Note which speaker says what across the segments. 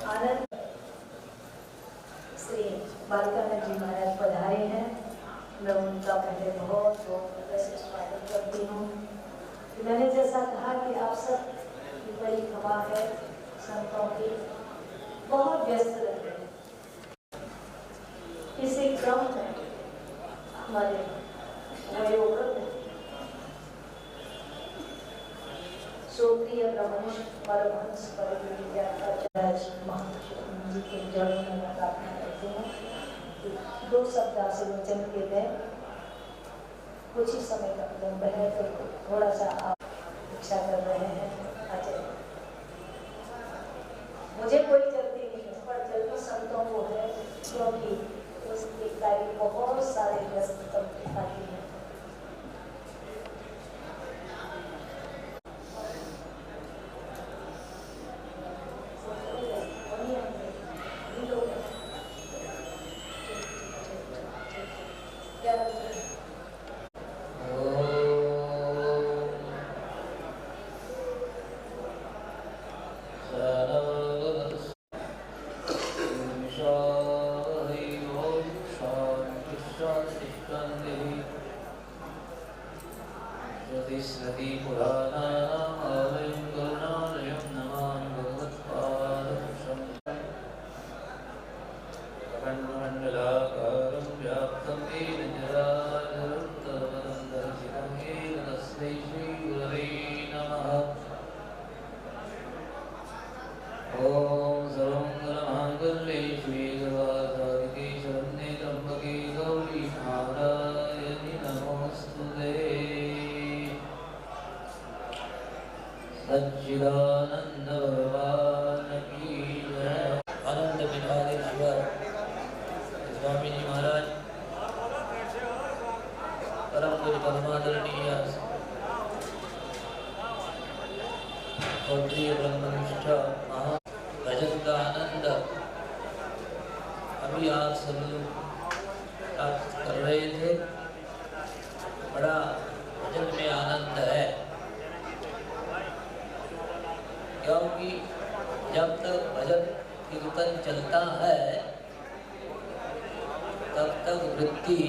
Speaker 1: आनंद श्री बालिकानंद जी महाराज पधारे हैं। मैं उनका पहले बहुत वैसे स्वागत करती हूँ। मैंने जैसा कहा कि आप सब की बड़ी खबा है, संतों की बहुत व्यस्त रहते हैं। इसी क्रम में हमारे वयोवृद्ध श्रोत्रिय ब्रह्मनिष्ठ परमहंस परमविद्याचार्य महापुरुष जी के चरणों में प्रार्थना करते हैं। दो शब्द आशीर्वचन के दें। कुछ ही समय तक जब है तो थोड़ा सा आप इच्छा कर रहे हैं। अच्छा, मुझे कोई जल्दी नहीं है, पर जल्दी संतों को है, क्योंकि उसकी तारीख बहुत सारे व्यस्त आती है।
Speaker 2: सच्चिदानंद भगवान की जय। आनंद विहारेश्वर स्वामी जी महाराज परम पूज्य परमादरणीय और प्रिय ब्रह्मनिष्ठ भजन का आनंद अभी आप सब लोग प्राप्त कर रहे थे। बड़ा भजन में आनंद है, क्योंकि जब तक भजन कीर्तन चलता है तब तक वृत्ति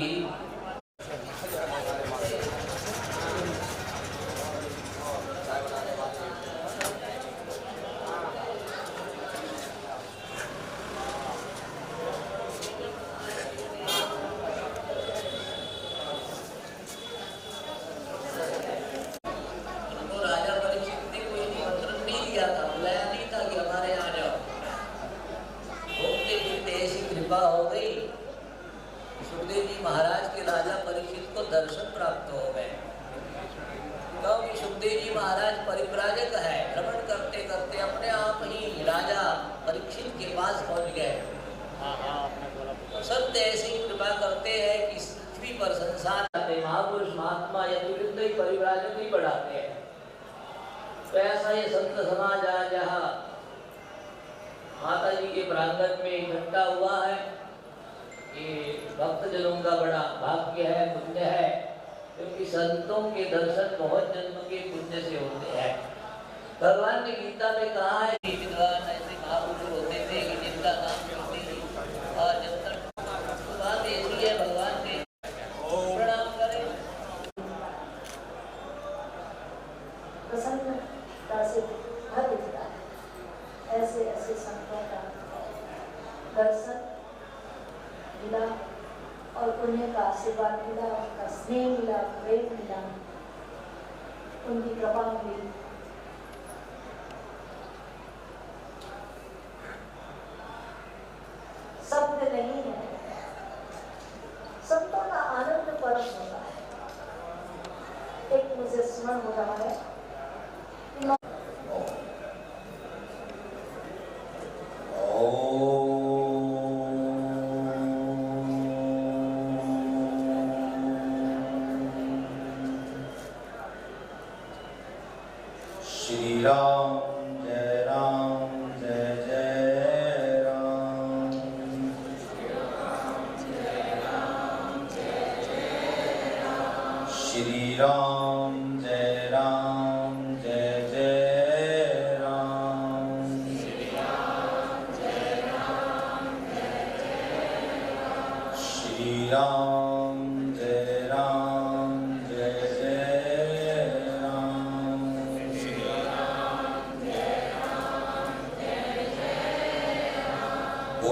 Speaker 2: हो गई। सुखदेव जी महाराज के राजा परीक्षित को दर्शन प्राप्त हो गए, क्योंकि सुखदेव जी महाराज परिव्राजक है। भ्रमण करते करते अपने आप ही राजा परीक्षित के पास पहुंच गए। सत्य ऐसी कृपा करते हैं कि पृथ्वी पर संसार महापुरुष महात्मा यदि ही परिव्राजक ही बढ़ाते हैं। तो ऐसा ये संत समाज आज जहाँ माता जी के प्रांगण में इकट्ठा हुआ है, ये भक्तजनों का बड़ा भाग्य है, पुण्य है, क्योंकि संतों के दर्शन बहुत जन्म के पुण्य से होते हैं। भगवान ने गीता में कहा है कि विद्वान ऐसे महापुरुष होते थे कि जिनका नाम करते थे और जब तक तो बात ऐसी है भगवान ने प्रणाम करें।
Speaker 1: प्रसन्नता से भर दिखता है। ऐसे ऐसे संतों का दर्शन मिला और पुण्य का आशीर्वाद मिला, उनका स्नेह मिला, प्रेम मिला, उनकी कृपा मिली। शब्द नहीं है, संतों का आनंद परम होता है। एक मुझे स्मरण हो रहा है,
Speaker 3: श्री राम जय राम जय जय राम। श्री राम जय राम जय जय राम। श्री राम जय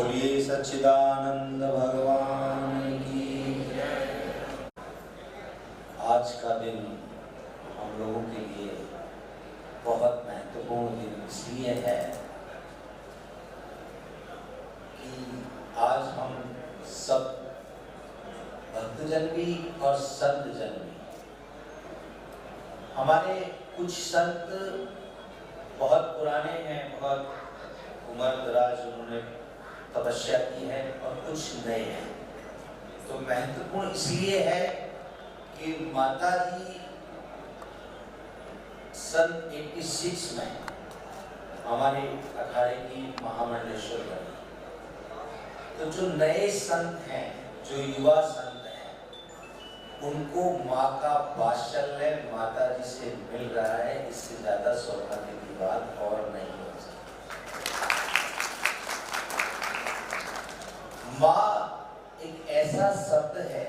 Speaker 3: बोलिए सच्चिदानंद भगवान की जय। आज का दिन हम लोगों के लिए बहुत महत्वपूर्ण दिन इसलिए है कि आज हम सब भक्तजन भी और संतजन भी, हमारे कुछ संत बहुत पुराने हैं, बहुत उम्र दराज उन्होंने तपस्या की है, और कुछ नए हैं। तो महत्वपूर्ण इसलिए है कि माता जी सन 86 में हमारे अखाड़े की महामंडलेश्वर बनी। तो जो नए संत हैं, जो युवा संत हैं, उनको माँ का वात्सल्य माता जी से मिल रहा है। इससे ज्यादा सौभाग्य की बात और नहीं हो सकती। माँ एक ऐसा शब्द है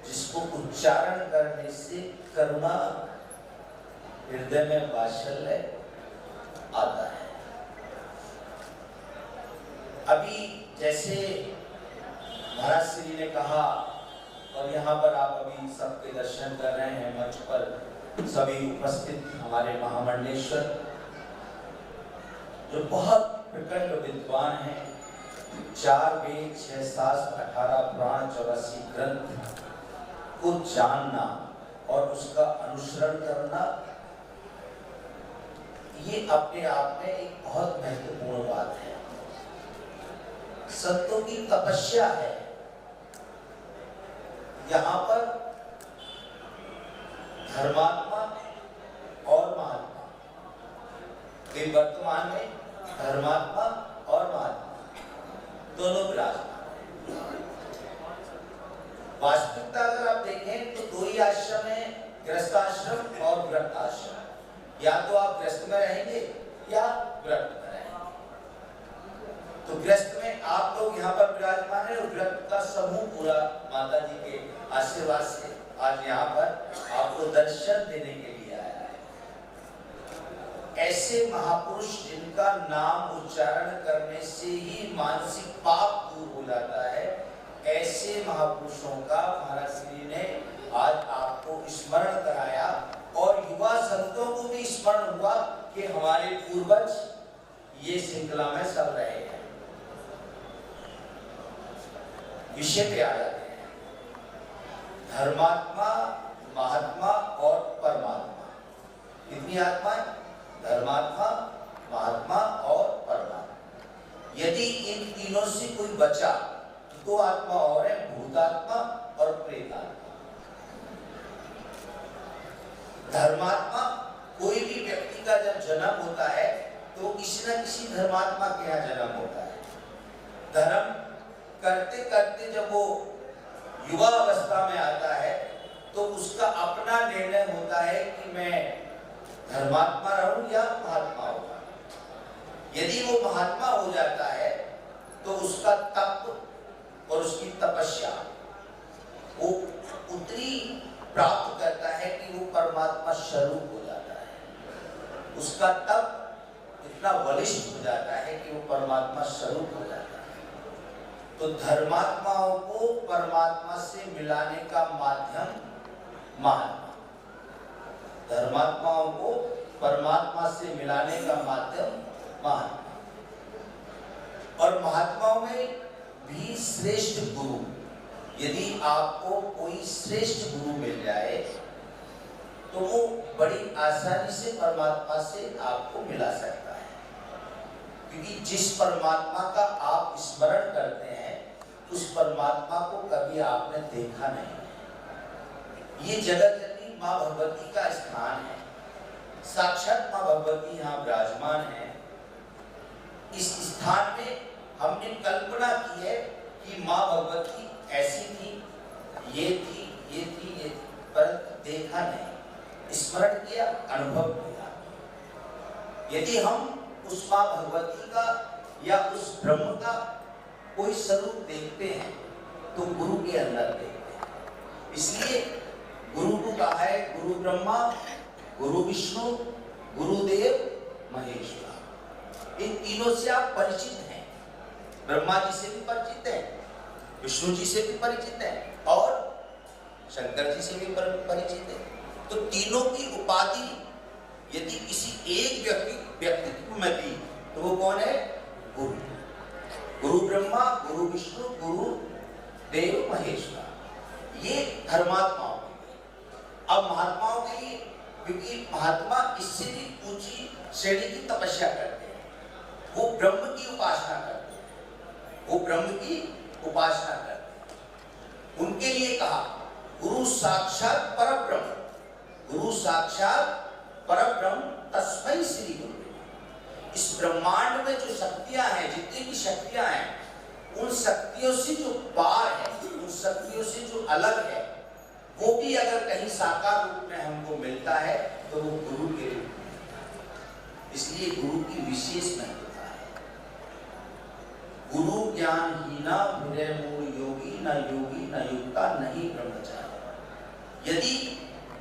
Speaker 3: जिसको उच्चारण करने से करुणा, हृदय में वात्सल्य आता है। अभी जैसे महाराज श्री ने कहा, और यहाँ पर आप अभी सबके दर्शन कर रहे हैं, मंच पर सभी उपस्थित हमारे महामंडलेश्वर जो बहुत प्रकट विद्वान हैं, 4 वेद 6 शास्त्र 18 पुराण 84 ग्रंथ को जानना और उसका अनुसरण करना, ये अपने आप में एक बहुत महत्वपूर्ण बात है। संतों की तपस्या है। यहाँ पर धर्मात्मा और महात्मा, वे वर्तमान में धर्मात्मा और महात्मा दोनों विराजमान। वास्तविकता अगर आप देखें तो 2 ही आश्रम है, गृहस्थाश्रम और व्रताश्रम। या तो आप गृहस्थ में रहेंगे या व्रत में रहेंगे। तो गृहस्थ में आप लोग यहाँ पर विराजमान है, और व्रत का समूह पूरा माता जी के आशीर्वाद से आज यहाँ पर आपको दर्शन देने के लिए आया है। ऐसे महापुरुष जिनका नाम उच्चारण करने से ही मानसिक पाप दूर हो जाता है, ऐसे महापुरुषों का महाराज श्री ने आज आपको स्मरण कराया, और युवा संतों को भी स्मरण हुआ कि हमारे पूर्वज ये श्रृंखला में सब रहे हैं। विषय पे आ जाते हैं, धर्मात्मा, महात्मा और परमात्मा। कितनी आत्माएं? धर्मात्मा, महात्मा और परमात्मा। यदि इन तीनों से कोई बचा तो 2 आत्मा और है, भूतात्मा और प्रेतात्मा। धर्मात्मा, कोई भी व्यक्ति का जब जन्म होता है तो किसी न किसी धर्मात्मा के यहाँ जन्म होता है। धर्म करते करते जब वो युवा अवस्था में आता है तो उसका अपना निर्णय होता है कि मैं धर्मात्मा रहूं या महात्मा होगा। यदि वो महात्मा हो जाता है तो उसका तप और उसकी तपस्या वो उतनी प्राप्त करता है कि वो परमात्मा स्वरूप हो जाता है। उसका तप इतना बलिष्ठ हो जाता है कि वो परमात्मा स्वरूप हो जाता है। तो धर्मात्माओं को परमात्मा से मिलाने का माध्यम महात्मा, धर्मात्माओं को परमात्मा से मिलाने का माध्यम महात्मा। और महात्माओं में भी श्रेष्ठ गुरु, यदि आपको कोई श्रेष्ठ गुरु मिल जाए तो वो बड़ी आसानी से परमात्मा से आपको मिला सकता है। क्योंकि जिस परमात्मा का आप स्मरण करते हैं उस परमात्मा को कभी आपने देखा नहीं। ये जगत जननी माँ भगवती का स्थान है। साक्षात माँ भगवती यहाँ विराजमान है। इस स्थान में हमने कल्पना की है कि माँ भगवती ऐसी थी, ये थी, ये थी, ये थी, परंतु देखा नहीं, स्मरण किया, अनुभव किया। यदि हम उस माँ भगवती का या उस ब्रह्म का कोई स्वरूप देखते हैं तो गुरु के अंदर देखते हैं। इसलिए गुरु को कहा है गुरु ब्रह्मा, गुरु विष्णु, गुरुदेव, महेश्वर। इन तीनों से आप परिचित हैं। ब्रह्मा जी से भी परिचित हैं, विष्णु जी से भी परिचित हैं और शंकर जी से भी परिचित हैं। तो तीनों की उपाधि यदि किसी एक व्यक्तित्व में दी तो वो कौन है? गुरु। गुरु ब्रह्मा, गुरु विष्णु, गुरु देव महेश्वर, ये धर्मात्माओं के। अब महात्माओं के लिए, क्योंकि महात्मा इससे भी ऊंची श्रेणी की तपस्या करते हैं, वो ब्रह्म की उपासना करते हैं, वो ब्रह्म की उपासना करते हैं। उनके लिए कहा गुरु साक्षात परब्रह्म, गुरु साक्षात परब्रह्म तस्मै श्री गुरु। इस ब्रह्मांड में जो शक्तियां हैं, जितनी भी शक्तियां हैं, उन शक्तियों से जो पार है, उन शक्तियों से जो अलग है, वो भी अगर कहीं साकार रूप में हमको मिलता है तो वो गुरु के रूप में। इसलिए गुरु की विशेष महत्वता है। गुरु ज्ञान हीना विनय मूल योगी, न योगी न युक्ता नहीं ब्रह्मचारी। यदि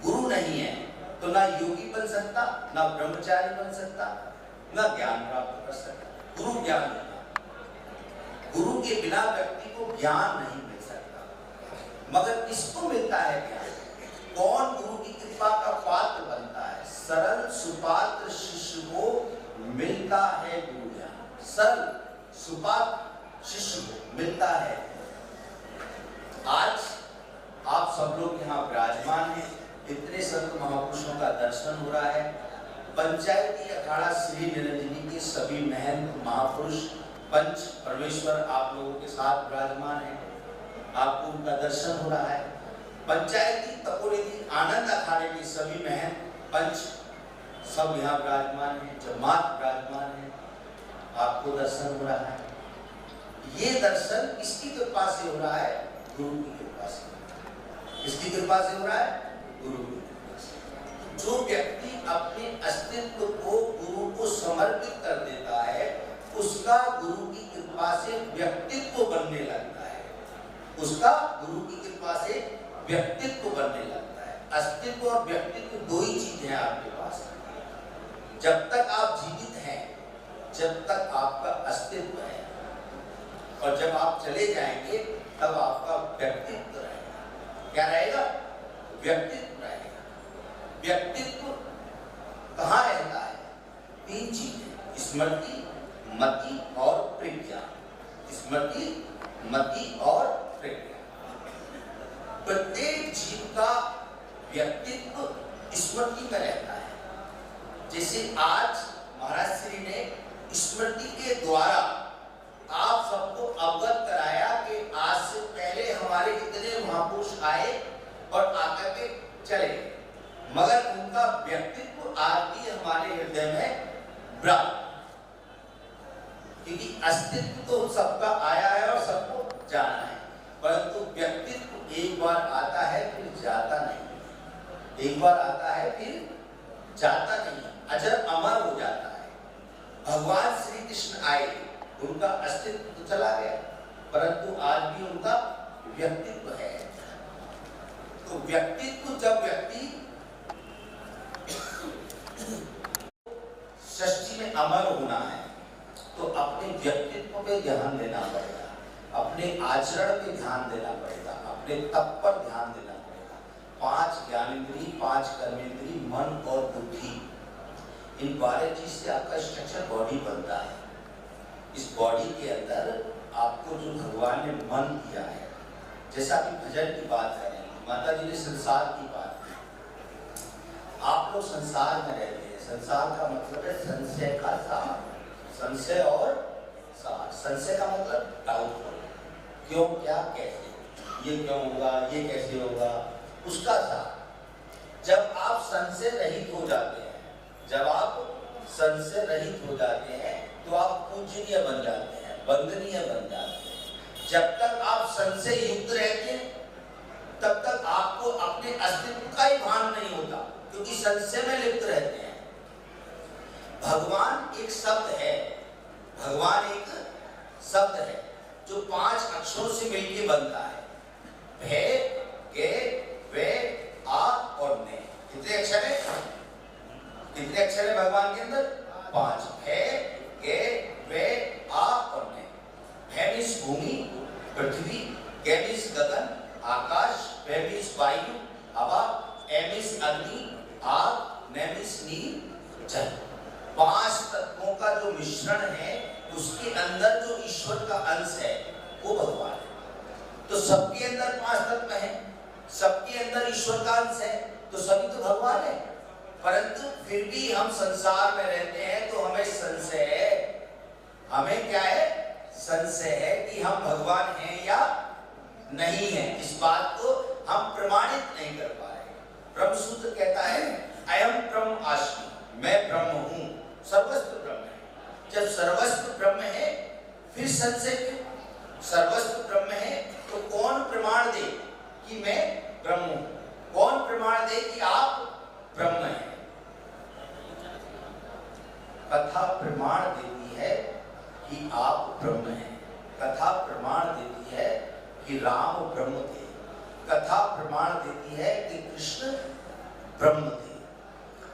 Speaker 3: गुरु नहीं है तो ना योगी बन सकता, ना ब्रह्मचारी बन सकता, ना ज्ञान प्राप्त कर सकता। गुरु ज्ञान देना, गुरु के बिना व्यक्ति को ज्ञान नहीं मिल सकता। मगर किसको मिलता है ज्ञान? कौन गुरु की कृपा का पात्र बनता है? सरल सुपात्र शिष्य को मिलता है गुरु ज्ञान। सरल सुपात्र शिष्य को मिलता है। आज आप सब लोग यहाँ विराजमान हैं, इतने संत महापुरुषों का दर्शन हो रहा है। पंचायती अखाड़ा श्री निरंजनी के सभी महंत महापुरुष पंच परमेश्वर आप लोगों के साथ विराजमान हैं, आपको उनका दर्शन हो रहा है। पंचायती तपोनिधि आनंद अखाड़े के सभी महंत पंच सब यहाँ विराजमान हैं, जमात विराजमान है, आपको दर्शन हो रहा है। ये दर्शन किसकी कृपा से हो रहा है? गुरु की कृपा से। किसकी कृपा से हो रहा है? गुरु की कृपा से। जो व्यक्ति अपने अस्तित्व को गुरु को समर्पित कर देता है, उसका गुरु की कृपा से व्यक्तित्व बनने लगता है। उसका गुरु की कृपा से व्यक्तित्व बनने लगता है। अस्तित्व और व्यक्तित्व दो ही चीजें हैं आपके पास। जब तक आप जीवित हैं, जब तक आपका अस्तित्व है, और जब आप चले जाएंगे तब आपका व्यक्तित्व रहेगा। क्या रहेगा? व्यक्तित्व रहेगा। व्यक्तित्व कहाँ रहता है? तीन चीजें, स्मृति, मति और प्रज्ञा। स्मृति, मति और प्रज्ञा। प्रत्येक जीव का व्यक्तित्व स्मृति में रहता है। जैसे आज महाराज श्री ने स्मृति के द्वारा आप सबको अवगत कराया कि आज से पहले हमारे इतने महापुरुष आए और आकर के चले, मगर उनका व्यक्तित्व आज भी हमारे हृदय में ब्रह्म, क्योंकि अस्तित्व तो सबका आया है और सबको जाना है, परंतु व्यक्तित्व एक बार आता है फिर जाता नहीं। एक बार आता है फिर जाता नहीं, अजर अमर हो जाता है। भगवान श्री कृष्ण आए, उनका अस्तित्व तो चला गया, परंतु आज भी उनका व्यक्तित्व है। तो व्यक्तित्व, जब व्यक्ति सृष्टि में अमर होना है तो अपने व्यक्तित्व पे ध्यान देना पड़ेगा, अपने आचरण पे ध्यान देना पड़ेगा, अपने तप पर ध्यान देना पड़ेगा। 5 ज्ञानेंद्रिय, 5 कर्मेंद्रिय, मन और बुद्धि, इन 12 चीज से आपका स्ट्रक्चर बॉडी बनता है। इस बॉडी के अंदर आपको जो भगवान ने मन दिया है, जैसा कि भजन की बात है, माता जी ने संसार की बात की। आप लोग संसार में रहते हैं। संसार का मतलब है संशय का सार, संशय और सार। संशय का मतलब डाउटफुल, क्यों, क्या, कैसे, ये क्यों होगा, ये कैसे होगा, उसका सार। जब आप संशय रहित हो जाते हैं, जब आप संशय रहित हो जाते हैं तो आप पूजनीय बन जाते हैं, वंदनीय बन जाते हैं। जब तक आप संशय युक्त रहते हैं तब तक आपको अपने अस्तित्व का ही भान नहीं होता, क्योंकि संशय में लिप्त रहते हैं। भगवान एक शब्द है, भगवान एक शब्द है जो 5 अक्षरों से मिलकर बनता है। भे, के, वे, आ और ने। कितने अक्षर है? कितने अक्षर है भगवान के अंदर? 5। भे, के, वे, आ और ने। भे पृथ्वी, कै मीन्स गगन, आकाश, वै मीन्स वायु, हवा, ए मीन्स अग्नि, आग, न मीन्स नीर, जल। 5 तत्वों का जो मिश्रण है उसके अंदर जो ईश्वर का अंश है वो भगवान है। तो सबके अंदर 5 तत्व हैं, सबके अंदर ईश्वर का अंश है, तो सभी तो भगवान है। परंतु फिर भी हम संसार में रहते हैं तो हमें संशय है, हमें क्या है, संशय है कि हम भगवान हैं या नहीं है। इस बात को हम प्रमाणित नहीं कर पा रहे। ब्रह्म सूत्र कहता है अयम ब्रह्म अस्मि, मैं ब्रह्म हूं, सर्वस्व ब्रह्म है। जब सर्वस्व ब्रह्म है फिर संशय क्यों? सर्वस्व ब्रह्म है तो कौन प्रमाण दे कि मैं ब्रह्म हूं? कौन प्रमाण दे कि आप ब्रह्म हैं? कथा प्रमाण देती है कि आप ब्रह्म हैं। कथा प्रमाण देती है कि राम ब्रह्म थे। कथा प्रमाण देती है कि कृष्ण ब्रह्म थे।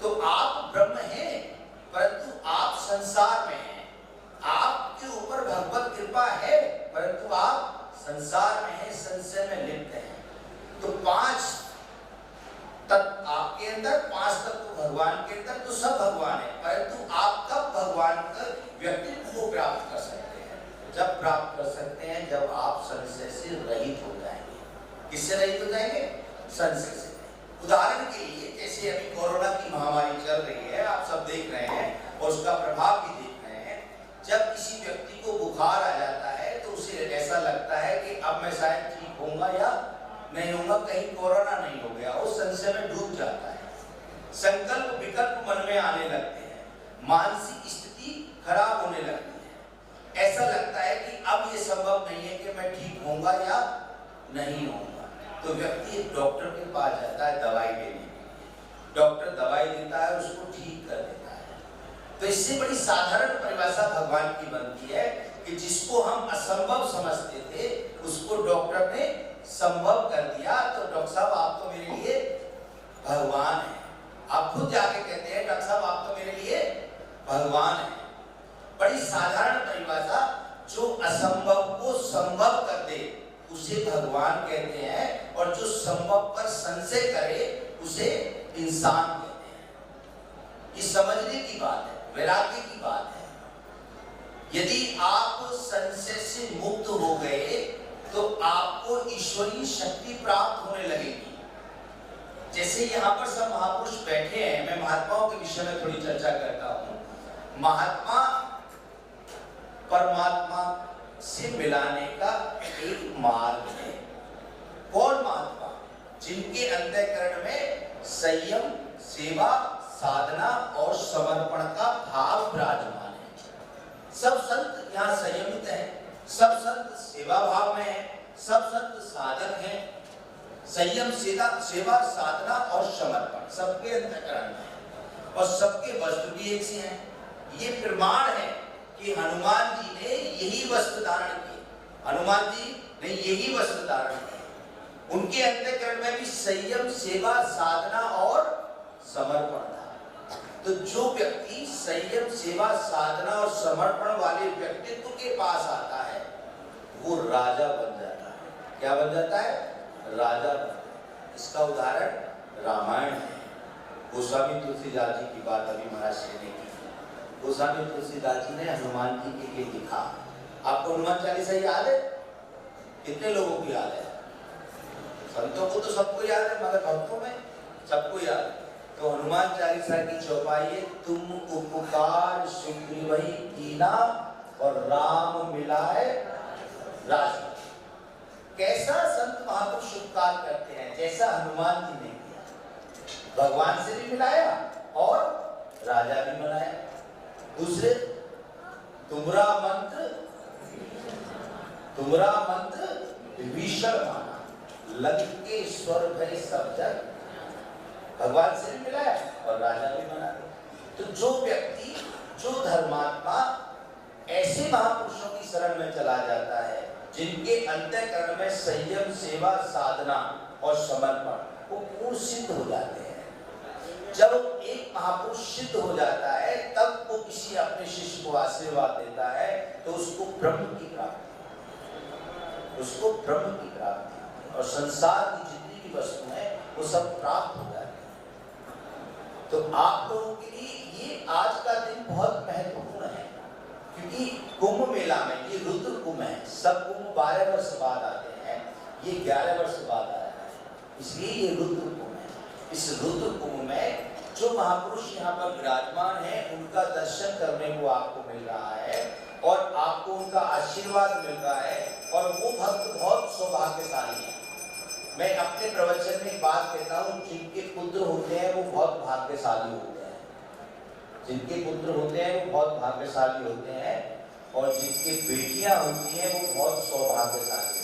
Speaker 3: तो आप ब्रह्म हैं, परंतु आप संसार में हैं। आपके ऊपर भगवत कृपा है, परंतु आप संसार में हैं, संशय में लिप्त हैं। तो 5 तत्व आपके अंदर, 5 तत्व भगवान के अंदर, तो सब भगवान है। परंतु आप कब भगवान का व्यक्तित्व को प्राप्त कर सकते हैं? जब प्राप्त कर सकते हैं जब आप संशय से रहित हो जाएंगे। किससे रहित हो जाएंगे? संशय से। उदाहरण के लिए जैसे अभी कोरोना की महामारी चल रही है, आप सब देख रहे हैं और उसका प्रभाव भी देख रहे हैं। जब किसी व्यक्ति को बुखार आ जाता है तो उसे ऐसा लगता है कि अब मैं शायद ठीक होऊंगा या नहीं होगा, कहीं कोरोना नहीं हो गया, वो संशय में डूब जाता है। संकल्प विकल्प मन में आने लगते हैं, मानसिक स्थिति खराब होने लगती है। ऐसा लगता है कि अब ये संभव नहीं है कि मैं ठीक होऊंगा या नहीं होऊंगा। तो व्यक्ति एक डॉक्टर के पास जाता है दवाई लेने। डॉक्टर दवाई देता है, उसको ठीक कर देता है। तो इससे बड़ी साधारण परिभाषा भगवान की बनती है कि जिसको हम असंभव समझते थे उसको डॉक्टर ने संभव कर दिया। तो डॉक्टर साहब आप तो मेरे लिए भगवान हैं। आप खुद जाके कहते हैं डॉक्टर साहब आप तो मेरे लिए भगवान हैं। बड़ी साधारण परिभाषा, जो असंभव को संभव कर दे उसे भगवान कहते हैं, और जो संभव पर संशय करे उसे इंसान कहते हैं। ये समझने की बात है, वैराग्य की बात है। यदि आप संशय से मुक्त हो गए तो आपको ईश्वरीय शक्ति प्राप्त होने लगेगी। जैसे यहाँ पर सब महापुरुष बैठे हैं, मैं महात्माओं के विषय में थोड़ी चर्चा करता हूँ। महात्मा परमात्मा से मिलाने का एक मार्ग है। कौन महात्मा? जिनके अंतःकरण में संयम, सेवा, साधना और समर्पण का भाव विराजमान है। सब संत यहाँ संयमित हैं, सब संत सेवा भाव में हैं, सब संत साधक हैं। संयम, सेवा, साधना और समर्पण सबके अंतःकरण में है, और सबके वस्त्र भी एक से हैं। ये प्रमाण है कि हनुमान जी ने यही वस्त्र धारण किए। हनुमान जी ने यही वस्त्र धारण किए। उनके अंतःकरण में भी संयम, सेवा, साधना और समर्पण था। तो जो व्यक्ति संयम, सेवा, साधना और समर्पण वाले व्यक्तित्व के पास आता है वो राजा बन जाता है। क्या बन जाता है? राजा बन जाता है। इसका उदाहरण रामायण है। गोस्वामी तुलसीदास जी की बात अभी महाराज ने की। गोस्वामी तुलसीदास जी ने हनुमान जी के लिए लिखा। आपको हनुमान चालीसा याद है? कितने लोगों को याद है? संतों को तो सबको याद है, मगर भक्तों में सबको याद है। तो हनुमान चालीसा की चौपाई है, तुम उपकार सुग्रीवहि कीना और राम मिलाए राज। कैसा संत महापुरुष उपकार करते हैं, जैसा हनुमान जी ने किया। भगवान से भी मिलाया और राजा भी बनाया। दूसरे, तुम्हारा मंत्र विभीषण माना, लंकेश्वर भय सब जग। भगवान से भी मिलाया और राजा भी बना। तो जो व्यक्ति, जो धर्मात्मा ऐसे महापुरुषों की शरण में चला जाता है जिनके अंतःकरण में संयम, सेवा, साधना और समर्पण वो पूर्ण सिद्ध हो जाते हैं। जब एक महापुरुष सिद्ध हो जाता है तब वो किसी अपने शिष्य को आशीर्वाद देता है तो उसको ब्रह्म की प्राप्ति। उसको ब्रह्म की प्राप्ति होती है और संसार की जितनी भी वस्तु है वो सब प्राप्त हो जाती है। तो आप लोगों के लिए ये आज का दिन बहुत महत्वपूर्ण है, क्योंकि कुंभ मेला में ये रुद्र कुंभ है। सब कुंभ 12 वर्ष बाद आते हैं, ये 11 वर्ष बाद आया है, इसलिए ये रुद्र कुंभ है। इस रुद्र कुंभ में जो महापुरुष यहाँ पर विराजमान है उनका दर्शन करने को आपको मिल रहा है और आपको उनका आशीर्वाद मिल रहा है और वो भक्त बहुत सौभाग्यशाली है। मैं अपने प्रवचन में एक बात कहता हूँ, जिनके पुत्र होते हैं वो बहुत भाग्यशाली होते हैं, जिनके पुत्र होते हैं वो बहुत भाग्यशाली होते हैं और जिनकी बेटियां होती हैं वो बहुत सौभाग्यशाली होती हैं।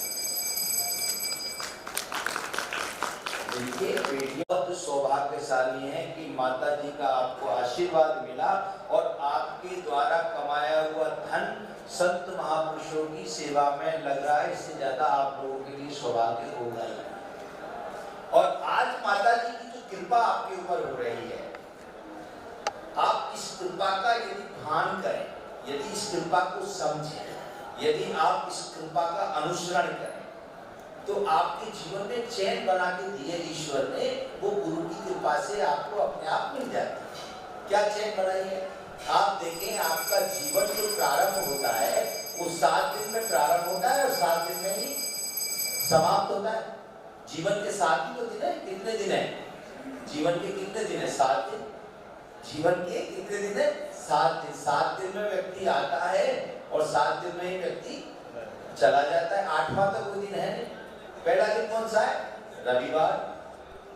Speaker 3: जिनके बेटियां बहुत सौभाग्यशाली हैं कि माता जी का आपको आशीर्वाद मिला और आपके द्वारा कमाया हुआ धन संत महापुरुषों की सेवा में लग रहा है। इससे ज्यादा आप लोगों के लिए सौभाग्य होगा ही। और आज माता जी की जो कृपा आपके ऊपर हो रही है, आप इस कृपा का यदि ध्यान करें, यदि इस कृपा को समझें, यदि आप इस कृपा का अनुसरण करें, तो आपके जीवन में चैन बना के दिए ईश्वर ने, वो गुरु की कृपा से आपको अपने आप मिल जाती है। क्या चैन बनाई है? आप देखें, आपका जीवन जो प्रारंभ होता है वो 7 दिन में प्रारंभ होता है और 7 दिन में ही समाप्त होता है। जीवन के 7 ही तो दिन है। कितने दिन है जीवन के? कितने दिन है? 7 दिन। जीवन के कितने दिन है? 7 दिन। 7 दिन में व्यक्ति आता है और 7 दिन में ही व्यक्ति चला जाता है। 8वां तो कोई दिन है नहीं। पहला दिन कौन सा है? रविवार।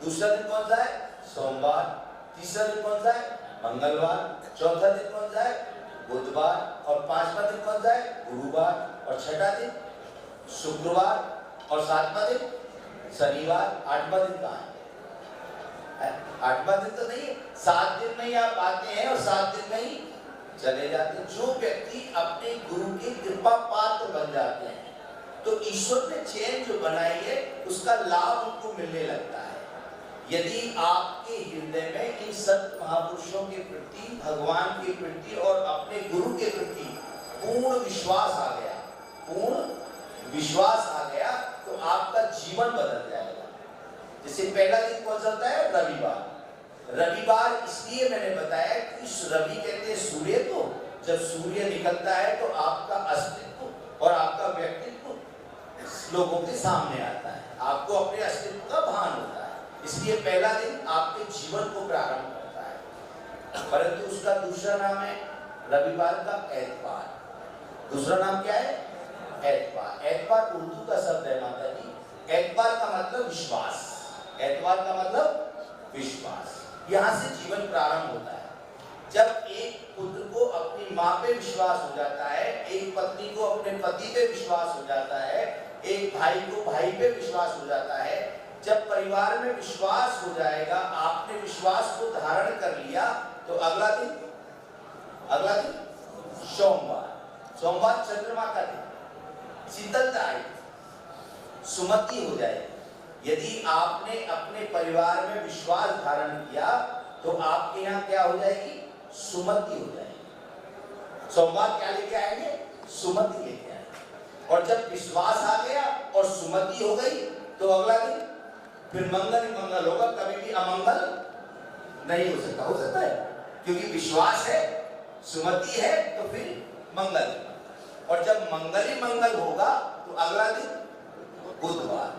Speaker 3: दूसरा दिन कौन सा है? सोमवार। तीसरा दिन कौन सा है? मंगलवार। चौथा दिन कौन सा है? बुधवार। और 5वां दिन कौन सा है? गुरुवार। और 6वां दिन शुक्रवार। और 7वां दिन शनिवार। 8वां दिन कहाँ है? 8वां दिन तो नहीं है। 7 दिन में ही आप आते हैं और 7 दिन में ही चले जाते हैं। जो व्यक्ति अपने गुरु की कृपा पात्र बन जाते हैं तो ईश्वर ने चैन जो बनाई है उसका लाभ उनको मिलने लगता है। यदि आपके हृदय में इन संत महापुरुषों के प्रति, भगवान के प्रति और अपने गुरु के प्रति पूर्ण विश्वास आ गया, पूर्ण विश्वास आ गया, तो आपका जीवन बदल जाएगा। जैसे पहला दिन कौन सा होता है? रविवार। रविवार इसलिए मैंने बताया कि रवि कहते हैं सूर्य को। जब सूर्य निकलता है तो आपका अस्तित्व और आपका व्यक्तित्व लोगों के सामने आता है, आपको अपने अस्तित्व का भान होता है। इसलिए पहला दिन आपके जीवन को प्रारंभ करता है। परंतु उसका दूसरा नाम है रविवार का एतवार। दूसरा नाम क्या है? एतवार। एतवार उर्दू का शब्द है माता जी। एतवार का मतलब विश्वास। एतवार का मतलब विश्वास। यहाँ से जीवन प्रारंभ होता है। जब एक पुत्र को अपनी माँ पे विश्वास हो जाता है, एक पत्नी को अपने पति पे विश्वास हो जाता है, एक भाई को भाई पे विश्वास हो जाता है, जब परिवार में विश्वास हो जाएगा, आपने विश्वास को धारण कर लिया, तो अगला दिन सोमवार। सोमवार चंद्रमा का दिन, शीतलता आएगी, सुमति हो जाएगी। यदि आपने अपने परिवार में विश्वास धारण किया तो आपके यहाँ क्या हो जाएगी? सुमति हो जाएगी। सोमवार क्या लेके आएंगे? सुमति लेके आएंगे। और जब विश्वास आ गया और सुमति हो गई तो अगला दिन फिर मंगल ही मंगल होगा, कभी भी अमंगल नहीं हो सकता। हो सकता है क्योंकि विश्वास है, सुमति है, तो फिर मंगल। और जब मंगल ही मंगल होगा तो अगला दिन बुधवार,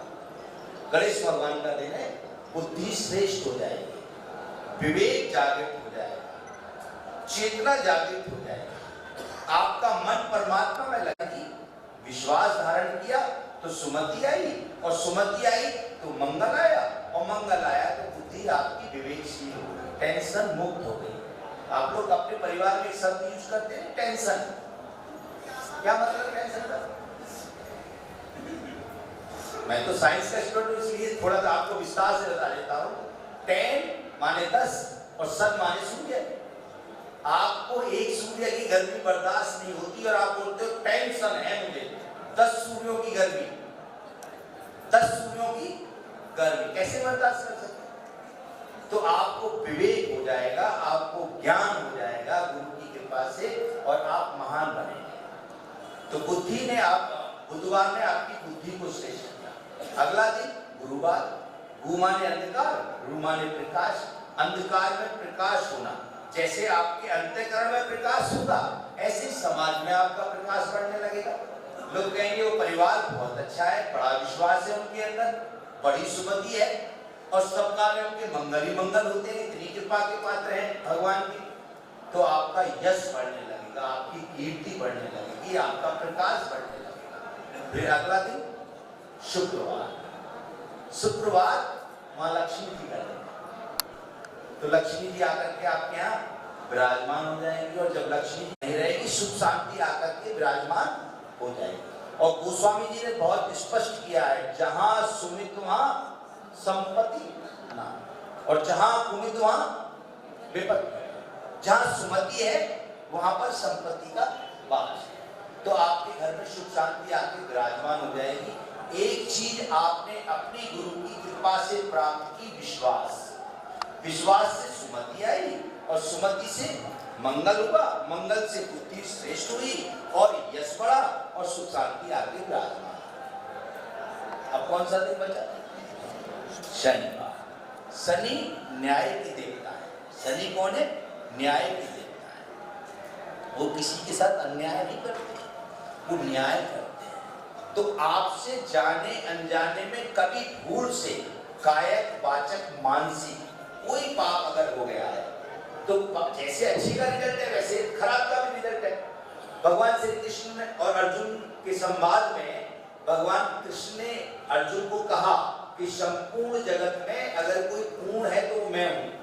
Speaker 3: गणेश भगवान का दिन है। बुद्धि श्रेष्ठ हो जाएगी, विवेक जागृत हो जाएगा, चेतना जागृत हो जाएगी, आपका मन परमात्मा में लगेगी। विश्वास धारण किया तो सुमति आई, और सुमति आई तो मंगल आया, और मंगल आया तो बुद्धि आपकी विवेकशील हो गई, टेंशन मुक्त हो गई। आप लोग अपने परिवार में एक शब्द यूज करते हैं, टेंशन। क्या मतलब टेंशन का? मैं तो साइंस का स्टूडेंट हूं, इसलिए थोड़ा सा आपको विस्तार से बता देता हूँ। 10 माने 10 और सन माने सूर्य। आपको एक सूर्य की गर्मी बर्दाश्त नहीं होती और आप बोलते हो टेंशन है मुझे, 10 सूर्यों की गर्मी, 10 सूर्यों की गर्मी कैसे बर्दाश्त कर सकते? तो आपको विवेक हो जाएगा, आपको ज्ञान हो जाएगा गुरु की कृपा से, और आप महान बनेंगे। तो बुद्धि ने आप बुधवार ने आपकी बुद्धि को श्रेष्ठ किया। अगला दिन गुरुवार, गु माने अंधकार, रू माने प्रकाश, अंधकार में प्रकाश होना। जैसे आपके अंतःकरण में प्रकाश होगा ऐसे समाज में आपका प्रकाश बढ़ने लगेगा। लोग कहेंगे वो परिवार बहुत अच्छा है, बड़ा विश्वास है उनके अंदर, बड़ी सुमति है और सब कार्य उनके मंगल ही मंगल होते हैं, इतनी कृपा के पात्र हैं भगवान की। तो आपका यश बढ़ने लगेगा, आपकी कीर्ति बढ़ने लगेगी, आपका प्रकाश बढ़ने लगेगा। फिर अगला दिन शुक्रवार, शुक्रवार मां लक्ष्मी जी का दिन, तो लक्ष्मी जी आकर के आपके यहाँ विराजमान हो जाएंगी और जब लक्ष्मी जी नहीं रहेगी सुख शांति आकर के विराजमान हो जाएगी। और गोस्वामी जी ने बहुत स्पष्ट किया है, जहां सुमित वहां संपत्ति ना, और जहां कुमित वहां विपत्ति। जहां सुमति है वहां पर संपत्ति का वास है। तो आपके घर में सुख शांति आके विराजमान हो जाएगी। एक चीज आपने अपनी गुरु की कृपा से प्राप्त की, विश्वास। विश्वास से सुमति आई और सुमति से मंगल हुआ, मंगल से बुद्धि श्रेष्ठ हुई और यश बढ़ा और सुख शांति आगे विराजमान। अब कौन सा दिन बचा? शनिवार। शनि न्याय की देवता है। शनि कौन है? न्याय की देवता है। वो किसी के साथ अन्याय नहीं करते, वो न्याय करते हैं। तो आपसे जाने अनजाने में कभी भूल से कायक वाचक मानसिक कोई पाप अगर हो गया है तो जैसे अच्छी का रिजल्ट है वैसे खराब का भी रिजल्ट है। भगवान श्री कृष्ण ने और अर्जुन के संवाद में भगवान कृष्ण ने अर्जुन को कहा कि संपूर्ण जगत में अगर कोई पूर्ण है तो मैं हूं।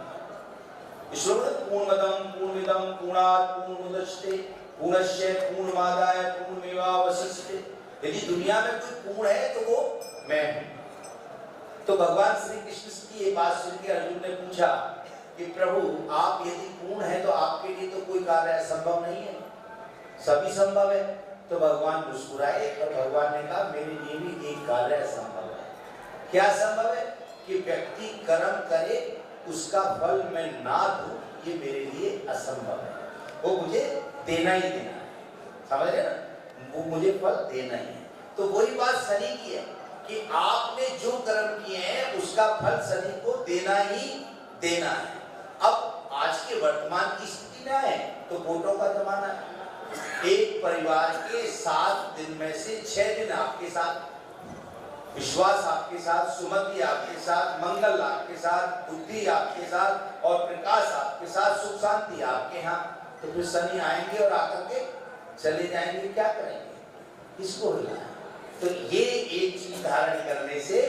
Speaker 3: पूर्णमदं पूर्णमिदं पूर्णात् पूर्णमुदच्यते पूर्णस्य पूर्णमादाय पूर्णमेवावशिष्यते। यदि दुनिया में कोई पूर्ण है तो वो मैं हूं। तो भगवान श्री कृष्ण की ये बात सुन के अर्जुन ने पूछा कि प्रभु आप यदि पूर्ण है तो आपके लिए तो कोई कार्य असंभव नहीं है, सभी संभव है। तो भगवान मुस्कुराए और भगवान ने कहा मेरे लिए भी एक कार्य असंभव है। क्या संभव है? कि व्यक्ति कर्म करे उसका फल मैं ना दूं, ये मेरे लिए असंभव है। वो मुझे देना ही देना है, समझ रहे ना, वो मुझे फल देना ही है। तो वही बात शनि की है कि आपने जो कर्म किए हैं उसका फल शनि को देना ही देना है। अब आज के वर्तमान की स्थिति ना है तो वोटों का जमाना है। एक परिवार के 7 दिन में से 6 दिन आपके साथ, विश्वास आपके साथ, सुमति आपके साथ, मंगल आपके साथ, बुद्धि आपके साथ और प्रकाश आपके साथ, सुख शांति आपके यहाँ। तो फिर शनि आएंगे और आकर के चले जाएंगे, क्या करेंगे? किसको हिलाएं? तो ये एक चीज धारण करने से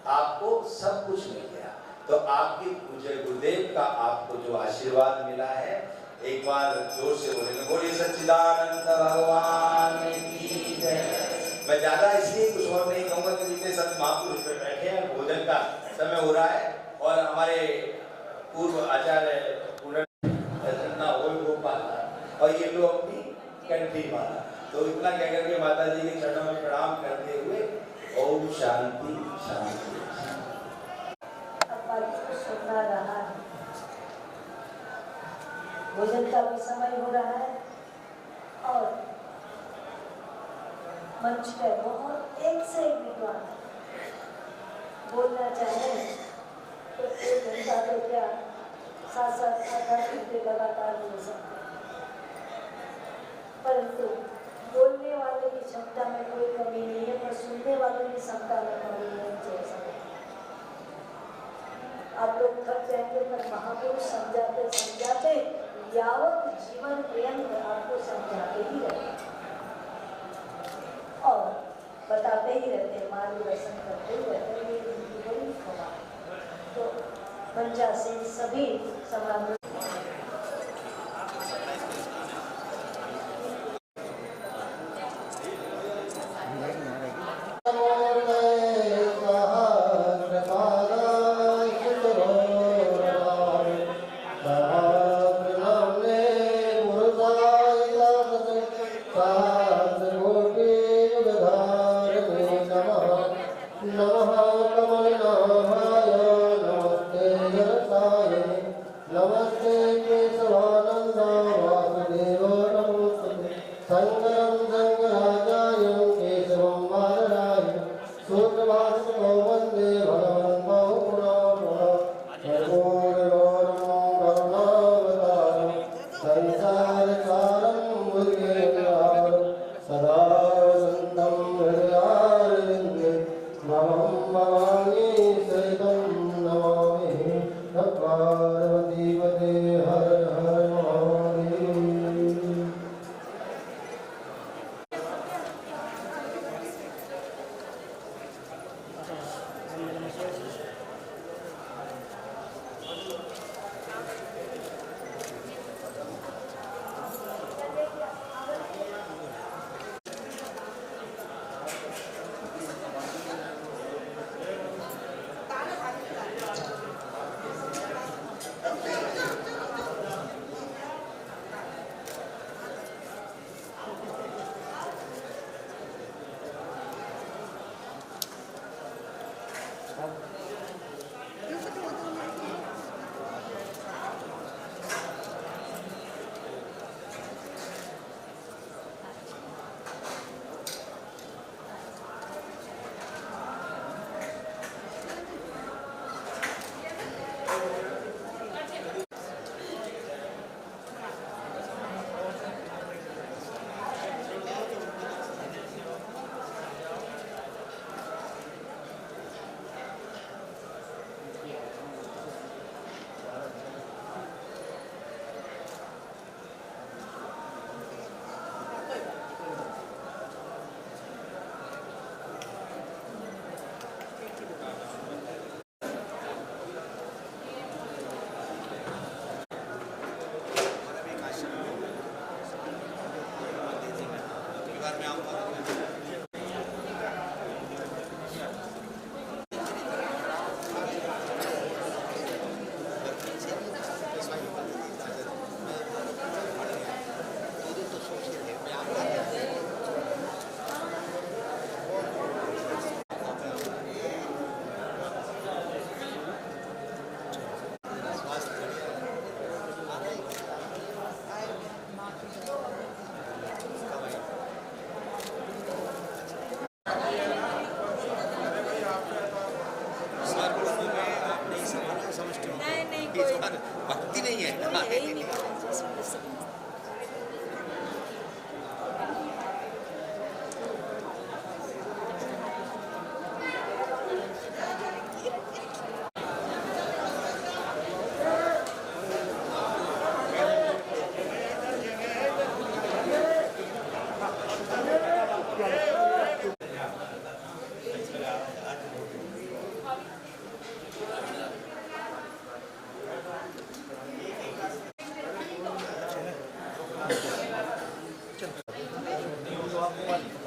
Speaker 3: आपको सब कुछ मिल गया। तो आपके पूज्य गुरुदेव का आपको जो आशीर्वाद मिला है, एक बार जोर से बोलेंगे बोलिए सच्चिदानंद भगवान की जय। मैं ज्यादा इसलिए कुछ और नहीं कहूँगा कि जितने सब महापुरुष पे बैठे हैं, भोजन का समय हो रहा है और हमारे पूर्व आचार्य और ये लोग अपनी कंट्री माना। तो इतना कह करके माता जी के चरणों में प्रणाम करते हुए ओम शांति शांति।
Speaker 1: सुनना रहा है, भोजन का भी समय हो रहा है और मंच पे बहुत एक से एक विद्वान बोलना चाहे तो 1 घंटा तो क्या 7-7 8 घंटे लगातार बोल सकते हैं, परंतु बोलने वाले की क्षमता में कोई कमी नहीं है, पर सुनने वाले की क्षमता में कमी नहीं चल सकती। आप लोग थक जाएंगे पर महापुरुष समझाते समझाते यावत जीवन पर्यंत आपको समझाते ही रहते और बताते ही रहते, मार्गदर्शन करते ही रहते। ये उनकी बड़ी क्षमा है। तो मंचा से सभी समाज
Speaker 4: शंकरं शंकराचार्यं केशवं पार्वती पते हर हर महादेव।
Speaker 5: भक्ति नहीं है।
Speaker 4: चलो